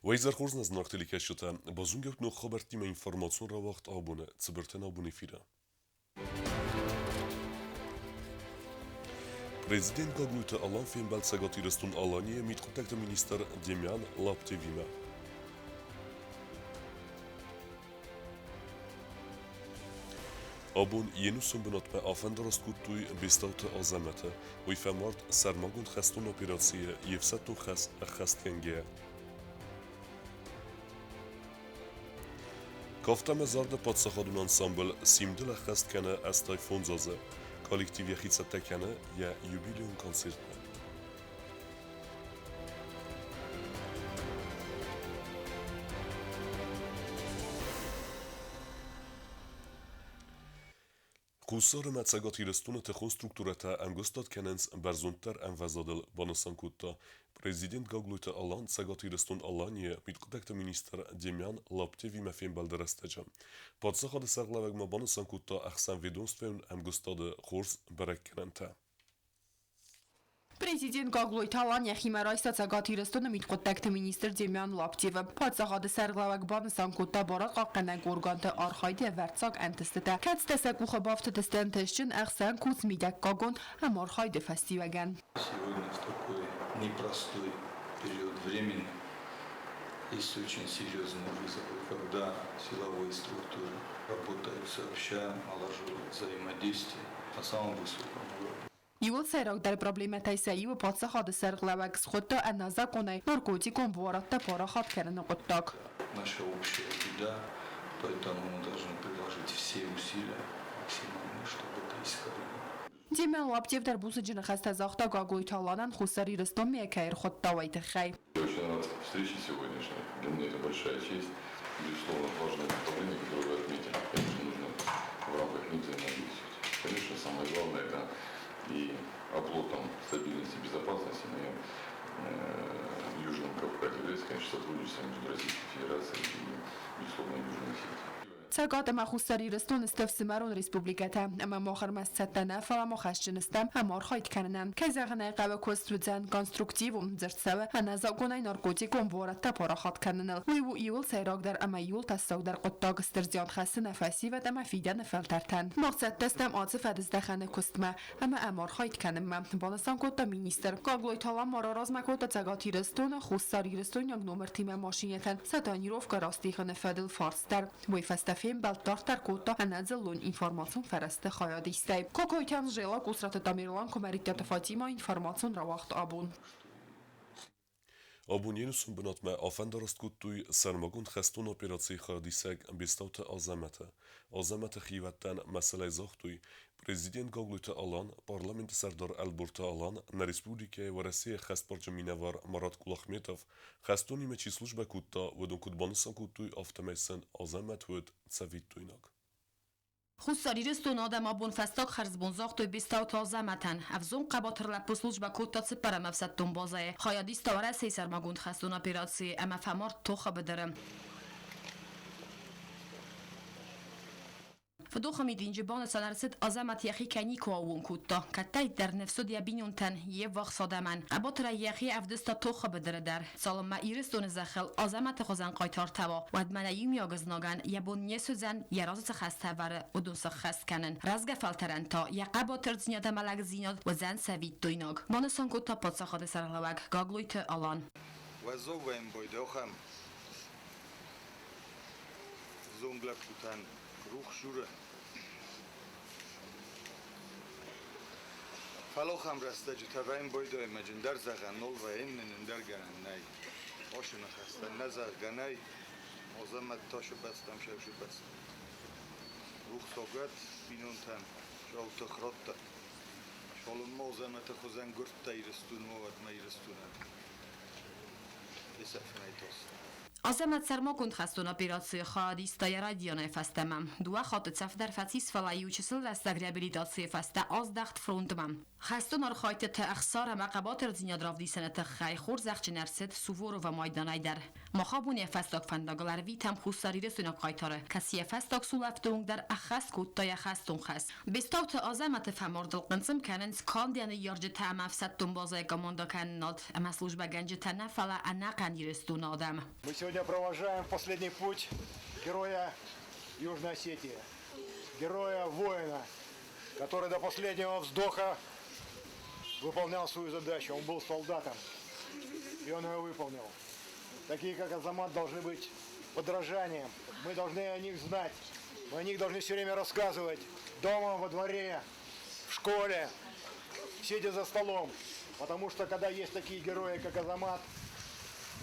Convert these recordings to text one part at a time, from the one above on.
Weiser Horsnas nachdelikeschte bazungeut noch Robert die Information rawacht abonne ze berten abonne fida. Prezident Gaglute Alan filmbel Szegatíresztun Alanye mit kontakte minister Demian Laptevima. Abon Jenusun benat me afendarast kutuj bistaute azamete, hogy femart szermagund xestun operácie jevszetto xes a xestjengé. Kaftam ezarde patszachodun ensemble simdele xestkene estaj fonzaze, kollektív jechicetekene je jubileum koncertne. Kussar Metzegatíresztun te konstrukturata angostat kenens berzunter envezadel banasankutta. Prezident Gaglute Alan Szegatíresztun Alanye mit kontakte minister Demian Laptevima filmbelderesztece. Patszaha de szerlevegma banasankutta axen ведомствен angostade Horst berekkenente. Президент Gaglույթ Ալանյա հիմարայսա ցագաթիրստոնը միտկոտակտը մինիստր Դեմյան Լապտիևը փածաղադը սերգլավակ բանը սանկուտա բորակ ակնակ օրգանտը արխայդի վերցակ անտստը քած տեսակ ու խբավտը դստեն տեսչն ախսան կուց միդակ կագոն ամորխայդը фестиваган. Сегодня в такой непростой период времени есть очень серьезные вызовы, когда силовые структуры работают сообща, налаживают взаимодействие на самом высоком уровне. Իուլ սերակ դար պրոբլեմատայսայի ու փածաղադը սերգլավակ սխոտը անազակոնայ նորկոտիկոն բորատը փորախատ կերնը կոտակ. Наша общая беда, поэтому мы должны приложить все усилия максимальные, чтобы это искоренить. Դեմյան Լապտիև դարբուսը ջնխաստա զախտա Gaglույթ Ալանան խուսարի ռստոմ միակայր խոտտավայտը խայ. Очень рад встрече сегодняшней. Для меня это большая честь. Безусловно, важное направление, которое вы отметили. Конечно, нужно в рамках них взаимодействовать. Конечно, самое главное это и оплотом стабильности и безопасности на Южном Кавказе является, конечно, сотрудничество между Российской Федерацией и, безусловно, Южной Осетией. Ցակատը մախուստարի ռստոն ստև սմարոն ռեսպուբլիկատա ամա մոխր մասցատանա ֆալամո խաշճնստամ ամոր խայտ կաննան կեզաղնայ qավը կոստուձան կոնստրուկտիվում ձրցավը անազակոնայ նորկոտիկոն որատա փորախատ կաննալ ու իուլ սերոգդար ամա իուլ տասոգդար qոտտագ ստերձյան խասնա ֆասիվատ ամա ֆիդանը ֆելտարտան մոխցատ տստամ ածը ֆադստախանը կոստմա ամա ամոր խայտ կաննմա բոնասան կոտա մինիստր Gaglույթ Ալան մորորազմակոտա ցագաթի ռստոնը խուսարի ռստոնյակ նոմեր թիմա մաշինետան սատանիրով կարաստիխանը ֆադել ֆարստար ոյֆաստա Film Baltar Kota anadzalun informațion fereste hayadistay. Kokoytan jela kusrata Tamirlan komeritata Fatima informațion rawacht abun. Abun Jenusun benat me afendarast kutuj szermagund xestun operácie xardiseg bistaute azamete. Azamete xivetten meselej zahtuj. Prezident Gaglute Alan parlament Serdar Elburta Alan na Respublike و Россия xest parçamine var Marat Kulahmetov xestuni meçi slujbe kutta vodon kutbanısan kutuj aftemeysen azamet vöd cevittuйnak. Խուսարի ռստոն ադամաբուն ֆաստակ խարզբուն զախտոյ բիստաուտ ազամատան ավզուն կաբաթրլա պոսլուժբա կոտացի պարամավսատտուն բոզայ խայադիս տավարա սեյսարմագուն խաստուն ապիրացի ամաֆամար թոխը բդրը Фдоха мидинджи бона санарсет азамат яхи кани коавун кутта каттай дар нефсод я бинунтан е вах садаман аботра яхи авдста тоха бедредар салма ирстон захал азамат хозан qaytar tava вад манаим ягзнаган ябон несузан яроз хаставар удус хасканен разга фалтеран та яqaботr зинята малак зинат вазан савит дуйнаг моносон кутта подсахад сарлавак Gaglույթ Alan Вазоваем бойдохам зунгла кутан рух шура فالوخم راسته جتابیم بوده مجن در زغنول و این نندر گنای آشنا خسته نزار گنای آزمت تاشو بستم شوشو بست روح سوگت بینون تن شاو تخرات شالون ما آزمت خوزن گرد تایرستون مواد میرستونن بسفنای توست Azemet Sermokund Khastun operatsiya xadistaya radionay fastamam. Dua xatıtsaf der fatis falayı çısıl destek reabilitasiya fasta az daxt frontmam. Khastun arxayt te akhsar ma qabater zinyadravdi senete xay khur zaxç nerset suvor ve maydanay der. Maxabun fastak fandaglar vitam khusari resuna qaytare. Kasiye fastak sulaftung der akhas kuttaya khastun khas. Bestat Azemet famordl qınsım kanen skandiyanı yarjı tamafsattum bazay komanda kannat. Ama служба ganjeta nafala anaqan yirestun adam. Мы сегодня провожаем последний путь героя Южной Осетии, героя-воина, который до последнего вздоха выполнял свою задачу. Он был солдатом, и он ее выполнил. Такие, как Азамат, должны быть подражанием. Мы должны о них знать, мы о них должны все время рассказывать. Дома, во дворе, в школе, сидя за столом. Потому что, когда есть такие герои, как Азамат,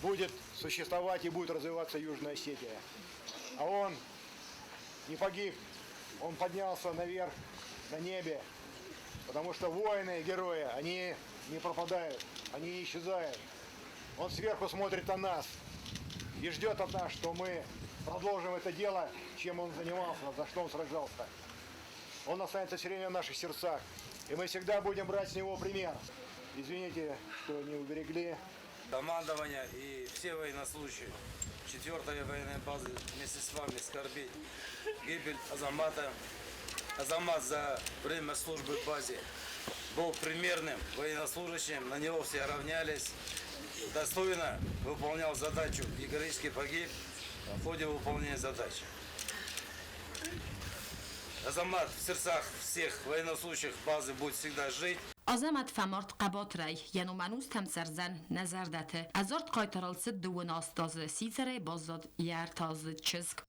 будет существовать и будет развиваться Южная Осетия. А он не погиб, он поднялся наверх, на небе. Потому что воины и герои, они не пропадают, они не исчезают. Он сверху смотрит на нас и ждет от нас, что мы продолжим это дело, чем он занимался, за что он сражался. Он останется все время в наших сердцах, и мы всегда будем брать с него пример. Извините, что не уберегли. Командование и все военнослужащие 4-й военной базы вместе с вами скорбит гибель Азамата. Азамат за время службы в базе был примерным военнослужащим, на него все равнялись, достойно выполнял задачу и героически погиб в ходе выполнения задачи. Азамат в сердцах всех военнослужащих базы будет всегда жить. Azemet famart qabatray, yanu manus tamsarzan nazardate. Azort qaytarılsı duun astazı, sizere bazad yer tazı çizg.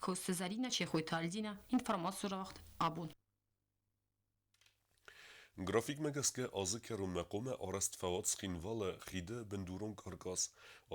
Կոստեզարինա չեխույթալդինա ինվորմացիա վաղտ աբուն Գրաֆիկ մեգասկե ազգերում մեկոմը արաստվաված խինվալը խիդը բնդուրոն կարկաս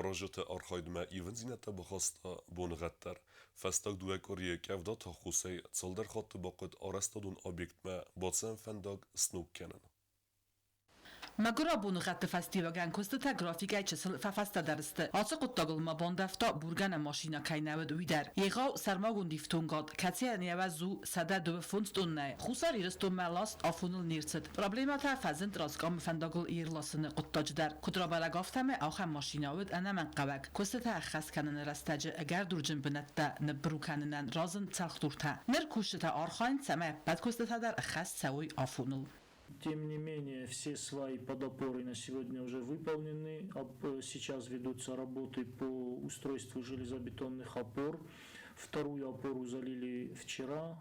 արաժոտը արխայդմը իվնզինատը բխաստա բոնղատտար ֆաստակ դուեկորի կավդա թախուսեի ծալդար խատը բակոտ արաստադուն օբյեկտմը բոցեն ֆանդակ սնուկ կենան Magurabun ghatte festivagan kostata grafika çesel fafasta dariste. Atı quttagılma bondafta burgana maşina kaynağı duyder. Yeğav sarmagun diftungat. Katsiya niyazu sada dö fundstunne. Khusar iristum malast afunul nirset. Problemata fazent razgam fandagul irlasını quttacdar. Kudrabalagaftame axam maşinavud ana man qabak. Kostata khas kanan rastaje agar durjin binatta nabrukanan razın çalxturta. Ner kushta arxain sama bad kostata dar khas sawi afunul. Тем не менее, все свои подопоры на сегодня уже выполнены. Сейчас ведутся работы по устройству железобетонных опор. Вторую опору залили вчера.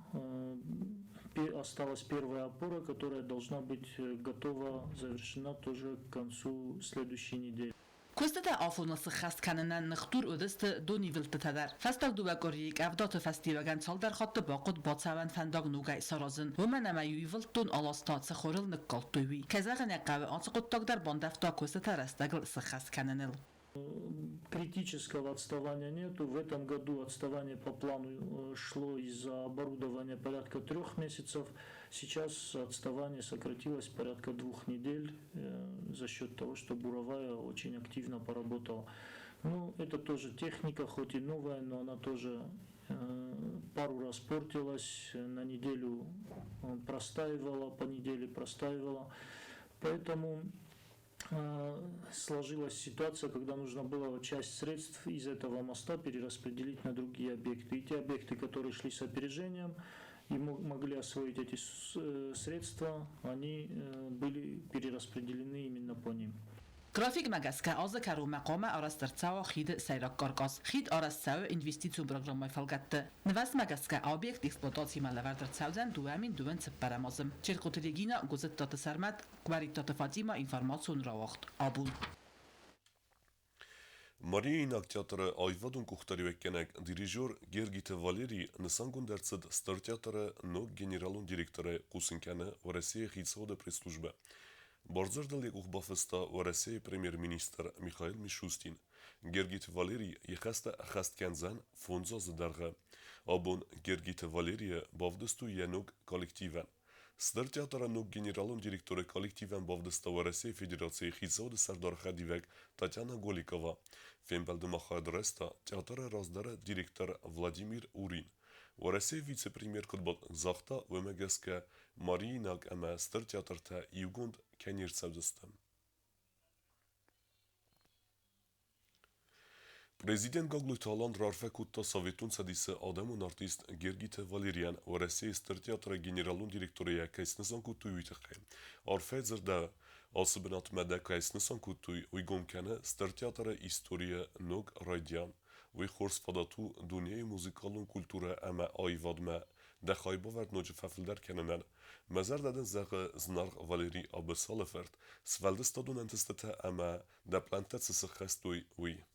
Осталась первая опора, которая должна быть готова, завершена тоже к концу следующей недели. Kostata afunası xast kananan nxtur ödest do nivelta tadar. Fastak duvakorik avdat festivagan saldar xattı baqut batsavan fandag nugay sarazın. Vumana yuveltun alastat sakhoril nqaltuwi. Kazagana qav antsqottagdar bandafta kostata rastagl xast kananil. Критического отставания нету. В этом году отставание по плану шло из-за оборудования порядка 3 месяцев. Сейчас отставание сократилось порядка 2 недель за счет того, что буровая очень активно поработала. Ну, это тоже техника, хоть и новая, но она тоже пару раз портилась, на неделю простаивала, по неделе простаивала. Поэтому сложилась ситуация, когда нужно было часть средств из этого моста перераспределить на другие объекты. И те объекты, которые шли с опережением и могли освоить эти средства, они были перераспределены именно по ним. Grafik magaska azakaru maqama arastartsawa xid sayrak karkas. Xid arastsawa investitsiyon programay falgatte. Nvas magaska obyekt eksploatatsiya malavardartsawdan duamin duvan tsparamazım. Çerkoteligina gozettat sarmat kvaritat Fatima informatsiyon rawaqt abun. Մարիինակ թատրը այվադուն կուխտարի վեկենակ դիրիժոր Գերգիտը Վալերի նսանգուն դերցդ ստար թատրը նոկ գեներալուն դիրեկտորը Կուսինկյանը в России խիցոդը пресс-служба. Борзердал եկուղ բաֆստա в России премьер-министр Михаил Мишустин. Գերգիտ Վալերի եղաստը խաստկյանզան ֆոնզոզը դարղը. Աբոն Գերգիտ Վալերիը բավդստու յանոկ կոլեկտիվան. Ստար թատրը նոկ գեներալուն դիրեկտորը կոլեկտիվան բավդստա в России Федерации խիցոդը Սարդար Խադիվակ Татьяна Голикова. Фембалдымахадрesta театра раздара директор Владимир Урин. В России вице-премьер Кутбол Захта Вемегеска Маринак Ама Стар театрта Югунд Кенирцевдестем. Президент Գոգլու Թալանդ Ռարֆեկուտտա Սովետուն Սադիսը Ադամուն արտիստ Գերգիթը Վալերյան в России Ստար театра генералун директоры Якайснасан Кутуй Витахе. Арфезерда Особенат Медакайснасан Кутуй Уйгомкяне Ստар театра История Ног Радиан. Уй Хорс Фадату Дуняй музыкалун культура Ама Айвадма Дахайба Верд Ноджи Фафилдар Кененен. Мазар даден Зага Знарг Валерий Абесалеферт Свалдестадун Антестета Ама Даплантет Сесахестуй Уй.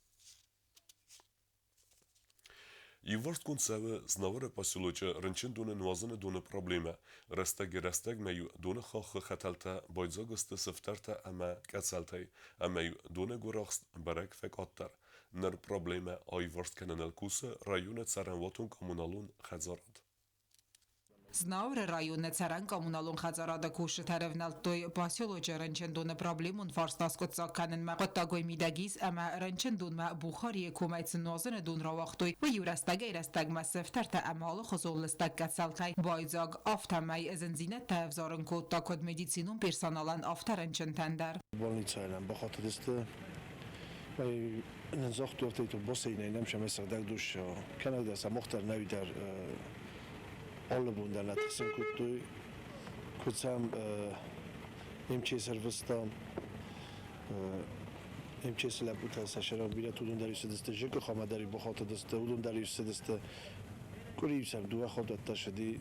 Իվորդ կունցավը զնավերը պասյուլոճը ռնչին դունը նուազնը դունը պրոբլեմը, ռստագ երաստագ մեյու դունը խախը խատալտա, բայձագստը սվտարտա ամա կացալտայ, ամեյու դունը գուրախստ բարակ ֆեկ ատտար, նր պրոբլեմը այվորդ կննալ կուսը ռայունը ծարանվոտուն կոմունալուն խազարատ. Знауре районне царан коммуналун хазарада куши таревналтой поселоче ренчендуне проблемун фарстаскот заканен ма qottagоy midagis ama renchендун ма бухари кумайцин нозен дун равахтоy و یورستگ ایرستگ مسفتر تا امال خزولستگ کسالتای بایزاگ آفتمای ازنزینه تفزارن کود تا کد مدیسینون پرسانالان آفترنچن تندر больница нам بخاطر دسته ولی نزاخت وقتی تو بسینه نمیشه مثل در دوش کنار دست مختار نوی در alle bunden laten kutuy kutsam imçe servistan imçe slabuta saşara bile tudun der üstedeste jeko xamadari bu xata deste udun der üstedeste kuriysam duva xodat taşdi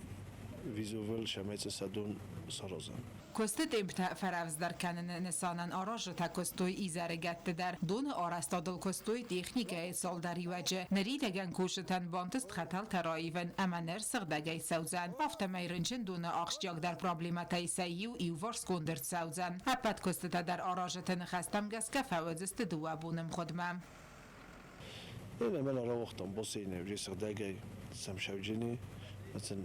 vizual şametsa sadun sarazan Косты темпта фаравздар канен несанан араж та костой изаргатте дар дон арастадл костой техника солдари важе неридеген куштан бантст хатал тараивен аманер сгдагай саузан автомай ренчен дон ахшjag در проблематай сайу и ворс кондер саузан апат костта در аражтен خستم گسکه فوزست دو بونم خودمم انا من را وقتم بسینه وجه سگدagay sam شوجنی مثلا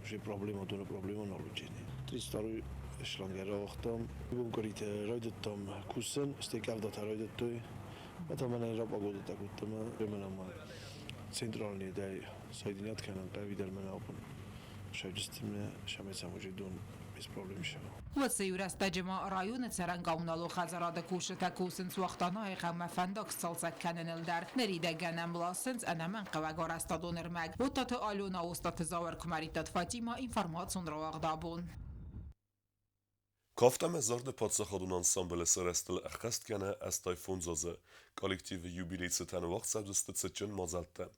جی پروبلم دون پروبلم نولوجنی تریستارو شلانگرا وقتم بون کریت رایدتم کوسن استیکافدا رایدتوی مثلا من را باگود تاکوتم بمنم سنترالنی دای سایدینات کنن قوی در من آبون شوجستیم شمیسم وجودون без проблем شو واسه یورست جما رایون سران قومنالو خزراد کوشتا کوسن سوختانای خم فندق سالسک کننل در نریده گنم لاسنس انا من قواگار استادونر مگ و تات آلونا استاد زاور کماریتات فاتیما اینفرماسیون رو اقدابون Kaftam zardı patsaxadun ansamblı sırastılı axastkene estay fonzazı, kolektivi jubileysi tane vaxt savdısты цıçın mazaltta.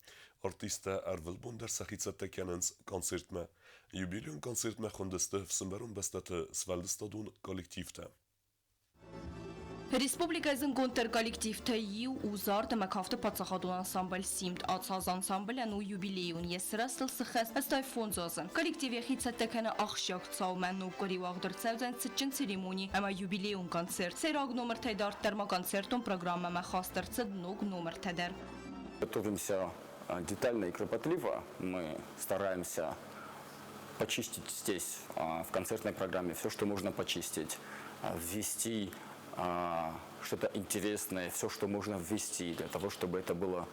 Artista Ervil Bonder saxitsette kenens konsertme. Jubileum konsertme xundısты vsımberun bestatı svaldыстadun kolektivte. Республикасын контр коллективта ю узарда макафта пацахадун ансамбль симт ацаз ансамбль ану юбилеюн есрастыл сыхас астай фонзозан. Коллективе хитсаттакана ахшак цаумен нукори вагдырцавзан цычин церемоний ама юбилеюн концерт. Сераг номер тайдарт дарма концертун программа махастар цед ног номер тадар. Готовимся детально и кропотливо. Мы стараемся почистить здесь, в концертной программе, все, что можно почистить, ввести что-то интересное, все, что можно ввести для того, чтобы это было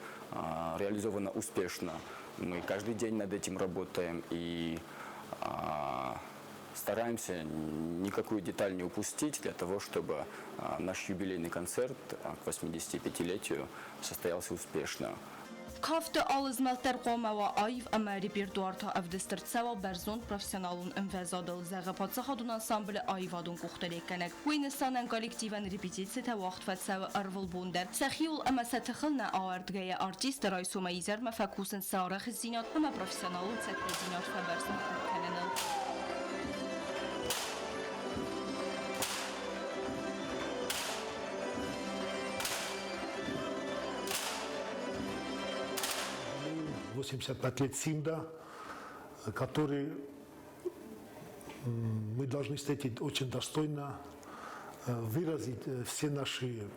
реализовано успешно. Мы каждый день над этим работаем и стараемся никакую деталь не упустить для того, чтобы наш юбилейный концерт к 85-летию состоялся успешно. Kafta alızmaltar qomava ayv ama repertuarta avdistirtsawa berzon profesionalun envezadıl zağı patsaxadun ansamblı ayvadun kuxtelekanek. Weynistanan kollektivan repetitsiyata vaqt fatsawa arvil bonder. Saxiyul ama satxilna awardgaya artist raysuma izar mafakusin sarıx zinat ama profesionalun satzinat fabersin kananal. 85 лет СИМДа, который мы должны встретить очень достойно, выразить все наши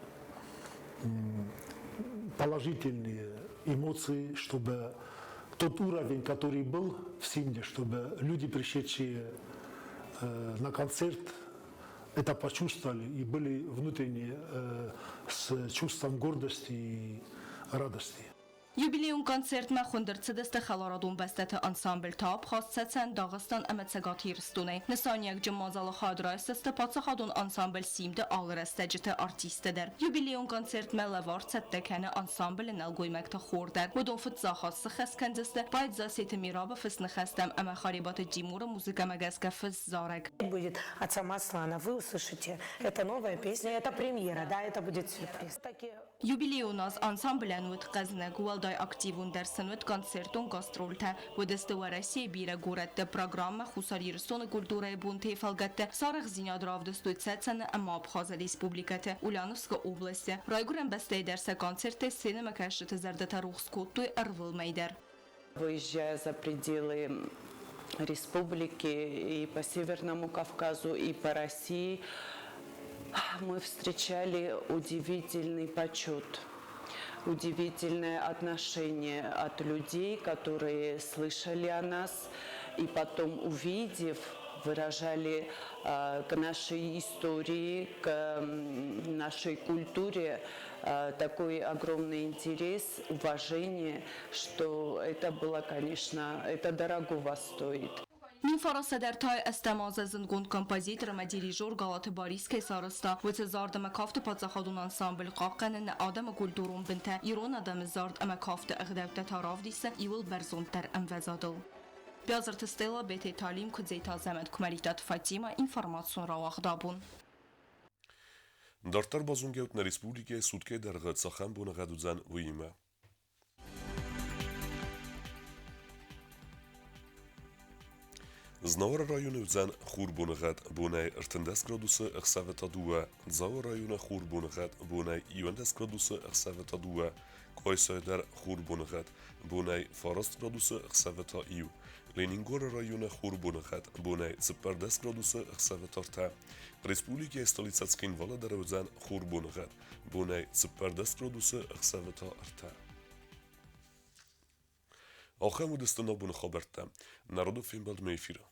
положительные эмоции, чтобы тот уровень, который был в СИМДе, чтобы люди, пришедшие на концерт, это почувствовали и были внутренне с чувством гордости и радости. Юбилեյուն կոնցերտը խնդրցդստը խալարադուն բեստեթը անսամբլ թափ խասցեցեն Դաղստան ամեցագաթիրստունե նսանյակ ջմազալը խադրայսստը պացախադուն անսամբլ սիմդը ալրեստեջտը արտիստեդեր Юбилեյուն կոնցերտը լավարցետտեքենը անսամբլը նալգոյմեկտը խորդեր ոդոն ֆծախասը խեսքանդստը բայց զասիթը միրաբը ֆսնխստամ ամախարիբատը ջիմուրը մուզիկա մագասկա ֆս զարեկ Будет отца Маслана, вы услышите. Это новая песня, это премьера, да, это будет сюрприз. Юбилеյունаз անսամբլանուտ qəznəq Уалдай активун дәрсенут концертун гастрольтə Ոդեստը Россия бирə գուրətdə պրոգրամը խուսարիրստոնը կուլտուրայի բունտի ֆալգətdə Սարıq զինյադրավդը ստույցեցանը ամա Абхазия республикаты Ульяновска области Райгурен бәстәй дәрсә концерты сенема кәшіті зәрдәтә рухскоттуй әрвыл мәйдер. Выезжая за пределы республики и по Северному Кавказу, и по России, мы встречали удивительный почет, удивительное отношение от людей, которые слышали о нас и потом, увидев, выражали к нашей истории, к нашей культуре такой огромный интерес, уважение, что это было, конечно, это дорогого стоит. Մին ֆարասադերթայ əstəmazə zınqund kompozitorum dirijor Galatı Boris Kesarısta və zardı məkafdı paçaxadun ansambl qaqqanın adamı kulturun bintə İran adamı zard məkafdı əqdəvdə taravdisə İvil bərzondər əmvəzadıl. Biazırtı Stella BT Talim Kudzeyta Zəməd Kumalitat Fatima informasyon ravaqdabun. Դարտար բազունգեուտն ռեսպուլիկե սուտկե դերղը ծախան բունղադուձան վույիմը։ Znavara rayonu üzən Xurbunuğat bunay irtindes gradusu ıxsavetadua, Zavara rayonu Xurbunuğat bunay ivendes gradusu ıxsavetadua, Koysayder Xurbunuğat bunay farast gradusu ıxsaveta iu, Leningora rayonu Xurbunuğat bunay zıperdes gradusu ıxsavetarta, Respublika Stolicatskın Valadara üzən Xurbunuğat bunay zıperdes gradusu ıxsaveta arta. Ахэму дыстана буны хабарта. Народу фимбалд мейфира.